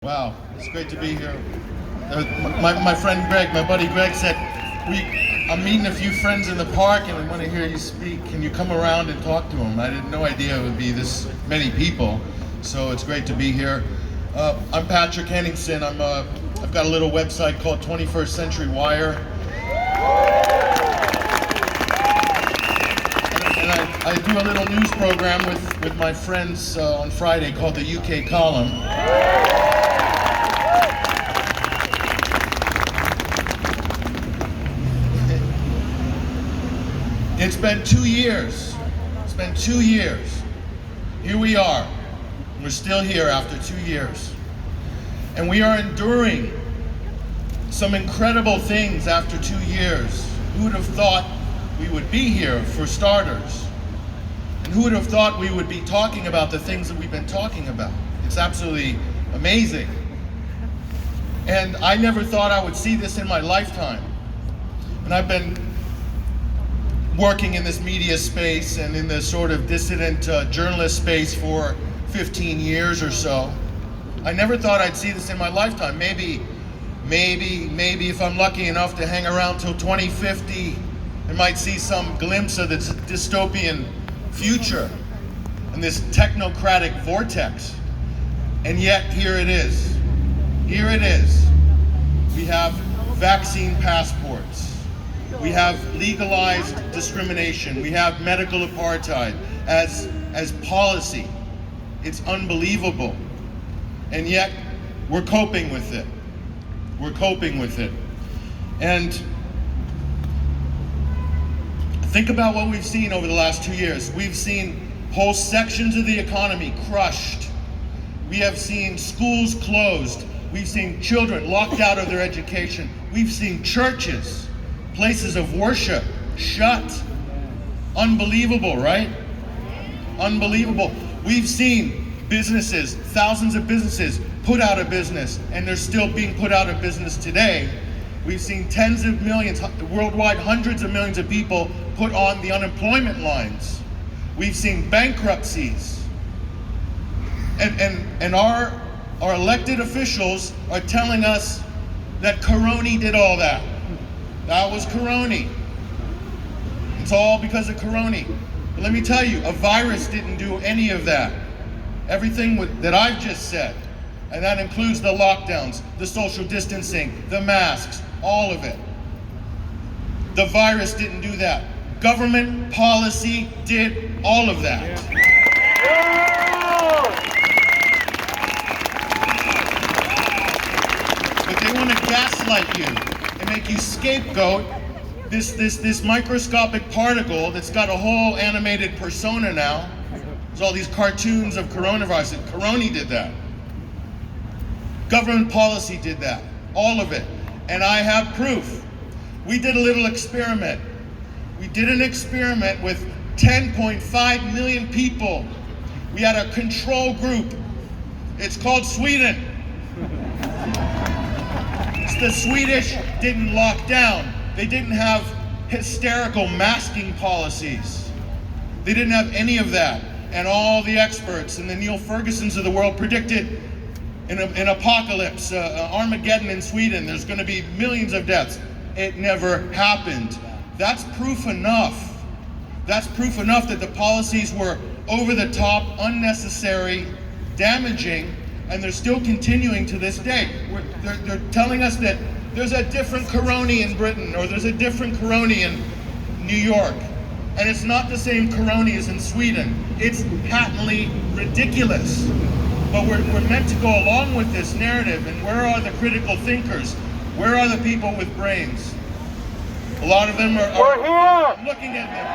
Wow, it's great to be here. My friend Greg, my buddy Greg said, I'm meeting a few friends in the park and I want to hear you speak. Can you come around and talk to them? I had no idea it would be this many people, so it's great to be here. I'm Patrick Henningsen. I've got a little website called 21st Century Wire. And I do a little news program with my friends on Friday called the UK Column. It's been 2 years. It's been 2 years. Here we are. We're still here after 2 years. And we are enduring some incredible things after 2 years. Who would have thought we would be here, for starters? And who would have thought we would be talking about the things that we've been talking about? It's absolutely amazing. And I never thought I would see this in my lifetime. And I've been working in this media space and in this sort of dissident journalist space for 15 years or so. I never thought I'd see this in my lifetime. Maybe if I'm lucky enough to hang around till 2050, I might see some glimpse of this dystopian future and this technocratic vortex. And yet here it is. Here it is. We have vaccine passports. We have legalized discrimination. We have medical apartheid as policy. It's unbelievable. And yet, we're coping with it. We're coping with it. And think about what we've seen over the last 2 years. We've seen whole sections of the economy crushed. We have seen schools closed. We've seen children locked out of their education. We've seen churches, places of worship, shut. Unbelievable, right? Unbelievable. We've seen businesses, thousands of businesses put out of business, and they're still being put out of business today. We've seen tens of millions, worldwide hundreds of millions of people put on the unemployment lines. We've seen bankruptcies. And our elected officials are telling us that Corona did all that. That was Corona. It's all because of Corona. But let me tell you, a virus didn't do any of that. Everything that I've just said, and that includes the lockdowns, the social distancing, the masks, all of it. The virus didn't do that. Government policy did all of that. But they want to gaslight you and make you scapegoat this microscopic particle that's got a whole animated persona now. There's all these cartoons of coronavirus. Corona did that. Government policy did that. All of it. And I have proof. We did a little experiment. We did an experiment with 10.5 million people. We had a control group. It's called Sweden. The Swedish didn't lock down. They didn't have hysterical masking policies. They didn't have any of that. And all the experts and the Neil Fergusons of the world predicted an apocalypse, Armageddon in Sweden. There's going to be millions of deaths. It never happened. That's proof enough. That's proof enough that the policies were over the top, unnecessary, damaging, and they're still continuing to this day. They're telling us that there's a different Corona in Britain, or there's a different Corona in New York. And it's not the same Corona as in Sweden. It's patently ridiculous. But we're meant to go along with this narrative, and where are the critical thinkers? Where are the people with brains? A lot of them are I'm looking at them.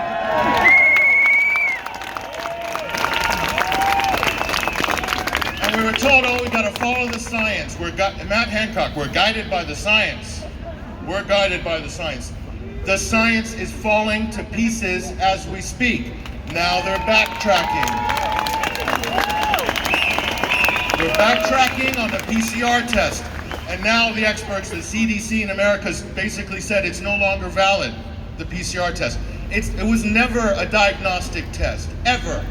And we were told, we got to follow the science. Matt Hancock, we're guided by the science. We're guided by the science. The science is falling to pieces as we speak. Now they're backtracking. They're backtracking on the PCR test. And now the experts, the CDC in America, has basically said it's no longer valid, the PCR test. It was never a diagnostic test, ever.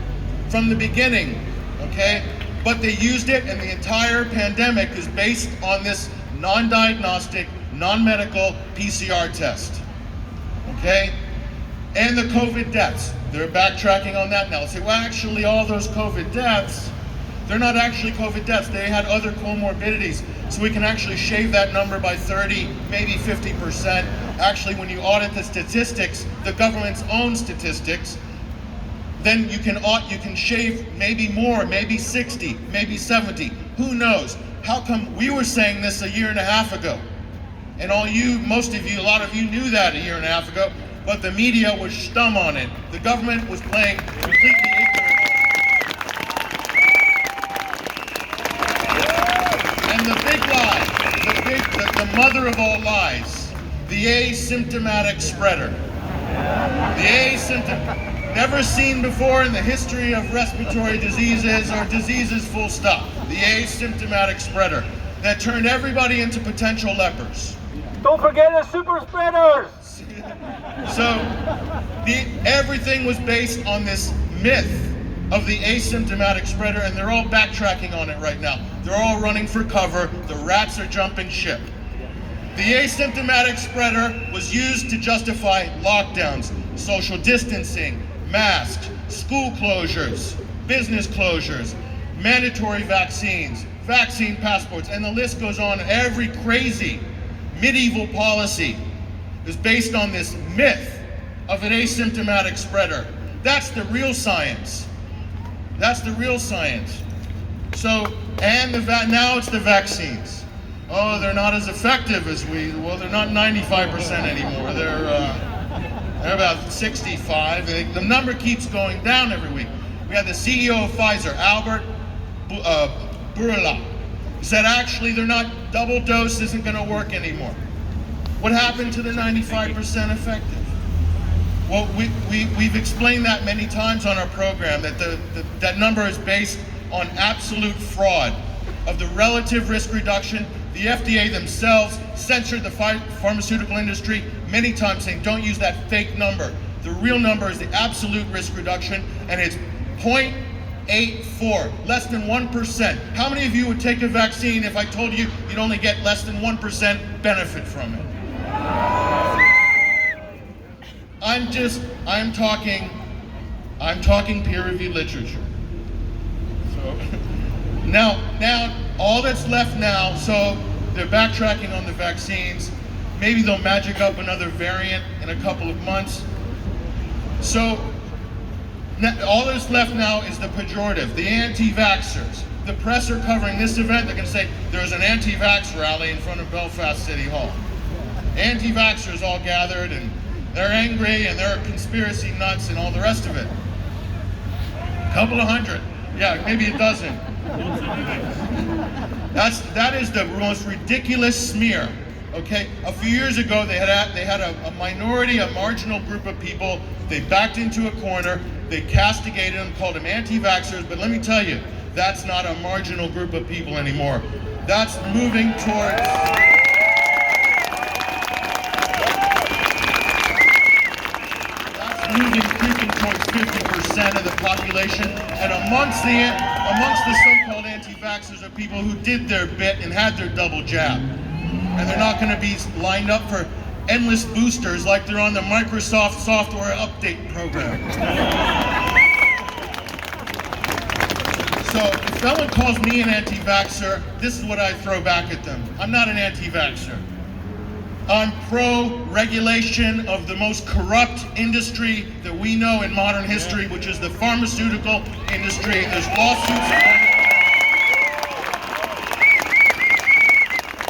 From the beginning, okay? but they used it, and the entire pandemic is based on this non-diagnostic, non-medical PCR test, okay? And the COVID deaths, they're backtracking on that now. They say, well, actually, all those COVID deaths, they're not actually COVID deaths. They had other comorbidities. So we can actually shave that number by 30, maybe 50%. Actually, when you audit the statistics, the government's own statistics, then you can shave maybe more, maybe 60, maybe 70. Who knows? How come we were saying this a year and a half ago? And most of you, a lot of you knew that a year and a half ago, but the media was stum on it. The government was playing completely ignorant. And the big lie, the mother of all lies, the asymptomatic spreader. The asymptomatic, never seen before in the history of respiratory diseases or diseases full stop. The asymptomatic spreader that turned everybody into potential lepers. Don't forget the super spreaders! So everything was based on this myth of the asymptomatic spreader, and they're all backtracking on it right now. They're all running for cover. The rats are jumping ship. The asymptomatic spreader was used to justify lockdowns, social distancing, masks, school closures, business closures, mandatory vaccines, vaccine passports, and the list goes on. Every crazy medieval policy is based on this myth of an asymptomatic spreader. That's the real science. That's the real science. So, and now it's the vaccines. Oh, they're not as effective as well, they're not 95% anymore. They're about 65. The number keeps going down every week. We had the CEO of Pfizer, Albert Bourla, said actually they're not, double dose isn't going to work anymore. What happened to the 95% effective? Well, we've explained that many times on our program, that that number is based on absolute fraud of the relative risk reduction. The FDA themselves censored the pharmaceutical industry many times, saying don't use that fake number. The real number is the absolute risk reduction, and it's 0.84, less than 1%. How many of you would take a vaccine if I told you you'd only get less than 1% benefit from it? I'm talking peer-reviewed literature. So now all that's left now, so they're backtracking on the vaccines. Maybe they'll magic up another variant in a couple of months. So all that's left now is the pejorative, the anti-vaxxers. The press are covering this event. They're going to say there's an anti-vax rally in front of Belfast City Hall. Anti-vaxxers all gathered, and they're angry, and they're conspiracy nuts, and all the rest of it. A couple of hundred, yeah, maybe a dozen. That is the most ridiculous smear. Okay, a few years ago they had a minority, a marginal group of people. They backed into a corner. They castigated them, called them anti-vaxxers. But let me tell you, that's not a marginal group of people anymore. That's moving towards. Creeping towards 50% of the population, and amongst the so-called anti-vaxxers are people who did their bit and had their double jab, and they're not going to be lined up for endless boosters like they're on the Microsoft software update program. So if someone calls me an anti-vaxxer, this is what I throw back at them. I'm not an anti-vaxxer. I'm pro-regulation of the most corrupt industry that we know in modern history, which is the pharmaceutical industry. There's lawsuits.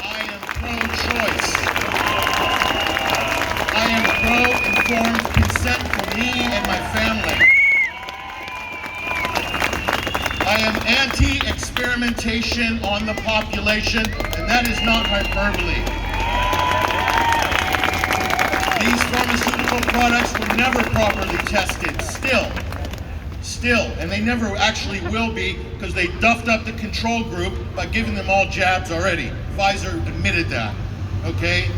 I am pro-choice. I am pro-informed consent for me and my family. I am anti-experimentation on the population, and that is not hyperbole. These pharmaceutical products were never properly tested, still, and they never actually will be, because they duffed up the control group by giving them all jabs already. Pfizer admitted that, okay?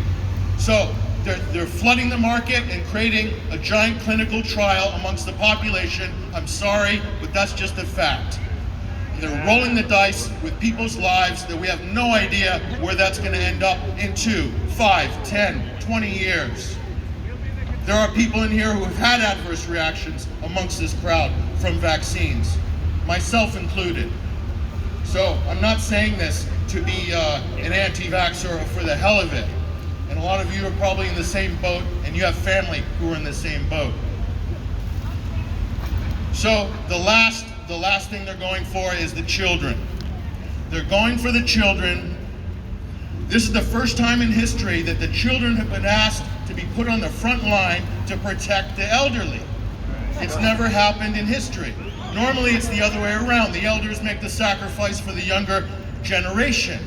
So they're flooding the market and creating a giant clinical trial amongst the population. I'm sorry, but that's just a fact. They're rolling the dice with people's lives that we have no idea where that's going to end up in 2, 5, 10, 20 years. There are people in here who have had adverse reactions amongst this crowd from vaccines, myself included. So I'm not saying this to be an anti-vaxxer for the hell of it. And a lot of you are probably in the same boat, and you have family who are in the same boat. So the last thing they're going for is the children. They're going for the children. This is the first time in history that the children have been asked to be put on the front line to protect the elderly. It's never happened in history. Normally it's the other way around. The elders make the sacrifice for the younger generation.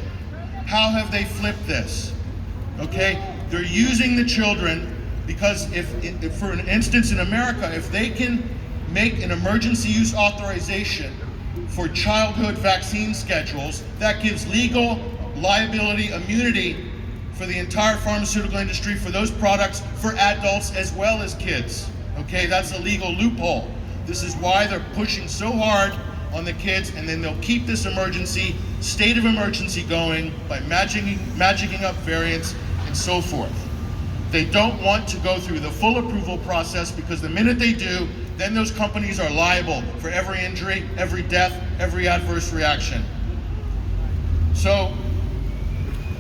How have they flipped this? Okay, they're using the children because if for an instance in America, if they can make an emergency use authorization for childhood vaccine schedules, that gives legal liability immunity for the entire pharmaceutical industry for those products for adults as well as kids. Okay, that's a legal loophole. This is why they're pushing so hard on the kids, and then they'll keep this state of emergency going by magicking up variants and so forth. They don't want to go through the full approval process because the minute they do, then those companies are liable for every injury, every death, every adverse reaction. So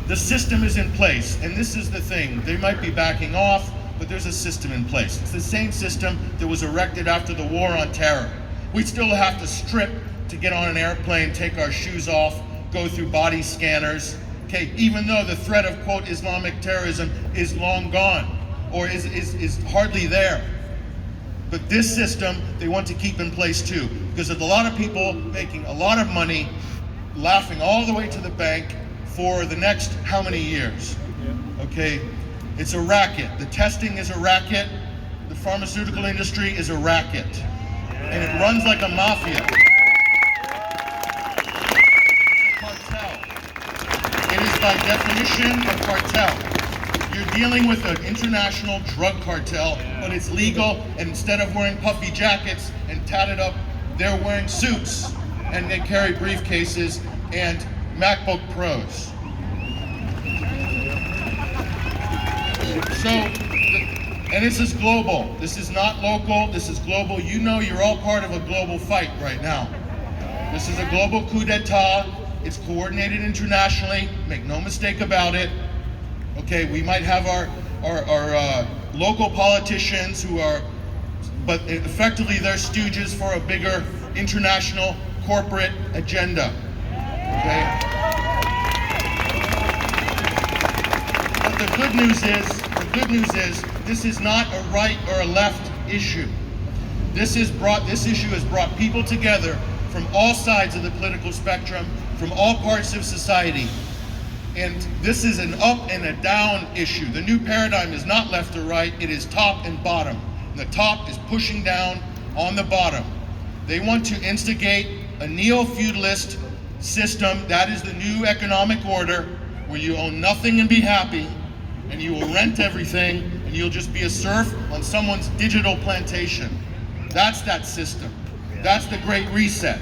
the system is in place, and this is the thing. They might be backing off, but there's a system in place. It's the same system that was erected after the war on terror. We still have to strip to get on an airplane, take our shoes off, go through body scanners, okay, even though the threat of, quote, Islamic terrorism is long gone, or is hardly there. But this system, they want to keep in place too, because there's a lot of people making a lot of money, laughing all the way to the bank for the next how many years, okay? It's a racket. The testing is a racket. The pharmaceutical industry is a racket. And it runs like a mafia. It's a cartel. It is by definition a cartel. You're dealing with an international drug cartel, but it's legal, and instead of wearing puffy jackets and tatted up, they're wearing suits, and they carry briefcases and MacBook Pros. So, and this is global. This is not local, this is global. You know you're all part of a global fight right now. This is a global coup d'etat. It's coordinated internationally, make no mistake about it. Okay, we might have our local politicians who are, but effectively they're stooges for a bigger international corporate agenda. Okay? But the good news is, this is not a right or a left issue. This issue has brought people together from all sides of the political spectrum, from all parts of society. And this is an up and a down issue. The new paradigm is not left or right, it is top and bottom. And the top is pushing down on the bottom. They want to instigate a neo-feudalist system. That is the new economic order, where you own nothing and be happy, and you will rent everything, and you'll just be a serf on someone's digital plantation. That's that system. That's the Great Reset.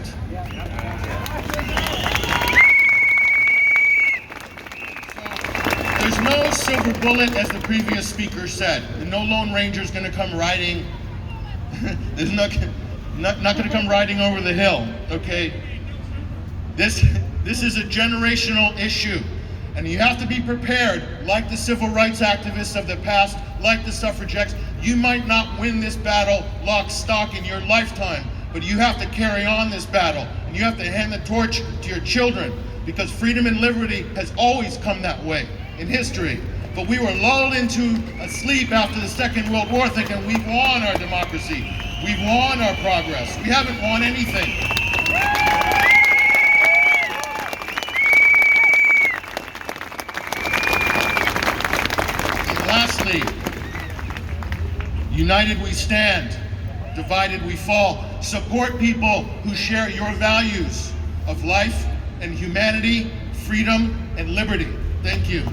There's no silver bullet, as the previous speaker said. No Lone Ranger's gonna come riding, there's not gonna come riding over the hill, okay? This is a generational issue. And you have to be prepared, like the civil rights activists of the past, like the suffragettes. You might not win this battle lock, stock in your lifetime, but you have to carry on this battle. And you have to hand the torch to your children, because freedom and liberty has always come that way in history. But we were lulled into a sleep after the Second World War thinking we've won our democracy, we've won our progress. We haven't won anything. Lastly, united we stand, divided we fall. Support people who share your values of life and humanity, freedom and liberty. Thank you.